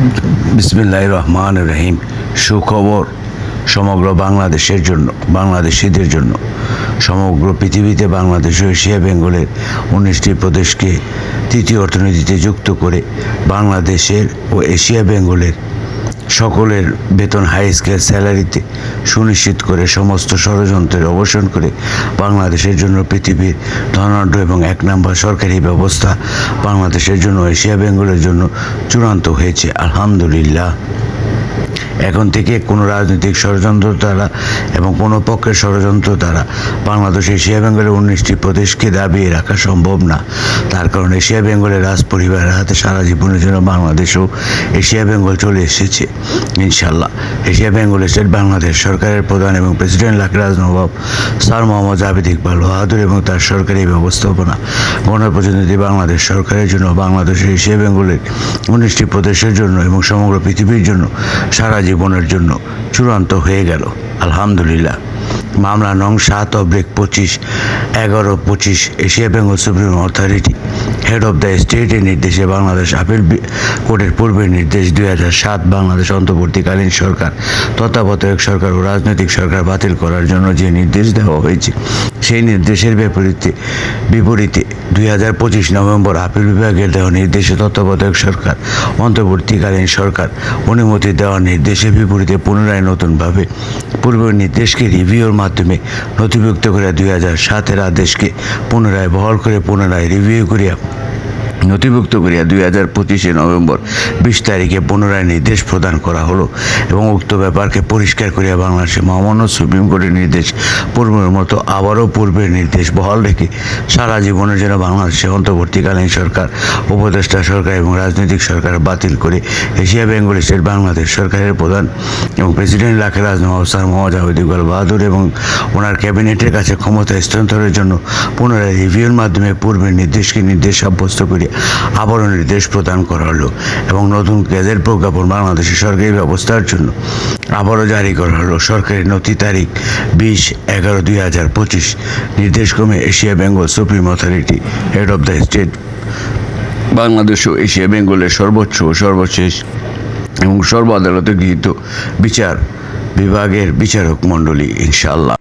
হচ্ছে? বিসমিল্লাহির রহমানির রহিম। সুখবর সমগ্র বাংলাদেশের জন্য, বাংলাদেশিদের জন্য। সমগ্র পৃথিবীতে বাংলাদেশ ও এশিয়া বেঙ্গলের 19টি প্রদেশকে তৃতীয় অর্থনীতিতে যুক্ত করে বাংলাদেশের ও এশিয়া বেঙ্গলের সকলের বেতন হাই স্কেল স্যালারিতে সুনিশ্চিত করে সমস্ত ষড়যন্ত্রের অবসান করে বাংলাদেশের জন্য পৃথিবীর ধনাঢ্য এবং এক নম্বর সরকারি ব্যবস্থা বাংলাদেশের জন্য এশিয়া বেঙ্গলের জন্য চূড়ান্ত হয়েছে, আলহামদুলিল্লাহ। এখন থেকে কোনো রাজনৈতিক ষড়যন্ত্র দ্বারা এবং কোনো পক্ষের ষড়যন্ত্র দ্বারা বাংলাদেশ এশিয়া বেঙ্গলের 19টি প্রদেশকে দাবিয়ে রাখা সম্ভব না। তার কারণ এশিয়া বেঙ্গলের রাজ পরিবারের হাতে সারা জীবনের জন্য বাংলাদেশও এশিয়া বেঙ্গল চলে এসেছে ইনশাল্লাহ। এশিয়া বেঙ্গল স্টেট বাংলাদেশ সরকারের প্রধান এবং প্রেসিডেন্ট লাকরাজ নবাব স্যার মোহাম্মদ জাভেদ ইকবাল বাহাদুর এবং তার সরকারি ব্যবস্থাপনা গণপ্রতিনিধি বাংলাদেশ সরকারের জন্য বাংলাদেশের এশিয়া বেঙ্গলের 19টি প্রদেশের জন্য এবং সমগ্র পৃথিবীর জন্য সারা জীবনের জন্য চূড়ান্ত হয়ে গেল, আলহামদুলিল্লাহ। মামলা নং 7/25/11/25 Asia Bengal supreme authority head of the স্টেটের নির্দেশে বাংলাদেশ আপিল কোর্টের পূর্বের নির্দেশ 2007 বাংলাদেশ অন্তর্বর্তীকালীন সরকার, তত্ত্বাবধায়ক সরকার ও রাজনৈতিক সরকার বাতিল করার জন্য যে নির্দেশ দেওয়া হয়েছে সেই নির্দেশের বিপরীতে 2025 নভেম্বর আপিল বিভাগের দেওয়া নির্দেশে তত্ত্বাবধায়ক সরকার, অন্তর্বর্তীকালীন সরকার অনুমতি দেওয়ার নির্দেশের বিপরীতে পুনরায় নতুনভাবে পূর্বের নির্দেশকে রিভিউর মাধ্যমে নথিভুক্ত করে 2007-এর আদেশকে পুনরায় বহাল করে পুনরায় নথিভুক্ত করিয়া 2025 নভেম্বর 20 তারিখে পুনরায় নির্দেশ প্রদান করা হলো এবং উক্ত ব্যাপারকে পরিষ্কার করিয়া বাংলাদেশের মহামান্য সুপ্রিম কোর্টের নির্দেশ পূর্বের মতো আবারও পূর্বের নির্দেশ বহাল রেখে সারা জীবনের জন্য বাংলাদেশের অন্তর্বর্তীকালীন সরকার, উপদেষ্টা সরকার এবং রাজনৈতিক সরকার বাতিল করে এশিয়া বেঙ্গল স্টেট বাংলাদেশ সরকারের প্রধান এবং প্রেসিডেন্ট লাকরাজ নবাব স্যার মোহাম্মদ জাভেদ ইকবাল বাহাদুর এবং ওনার ক্যাবিনেটের কাছে ক্ষমতা হস্তান্তরের জন্য পুনরায় রিভিউর মাধ্যমে পূর্বের নির্দেশকে নির্দেশ সাব্যস্ত করে আবারও নির্দেশ প্রদান করা হলো এবং নতুন গেজেট প্রজ্ঞাপন বাংলাদেশের সরকারি ব্যবস্থার জন্য আবারও জারি করা হলো। সরকারি নথি তারিখ 20/11/2025 নির্দেশক্রমে Asia Bengal supreme authority head of the state Bangladesh ও এশিয়া বেঙ্গলের সর্বোচ্চ ও সর্বশেষ এবং সর্ব আদালতে গৃহীত বিচার বিভাগের বিচারক মণ্ডলী ইনশাআল্লাহ।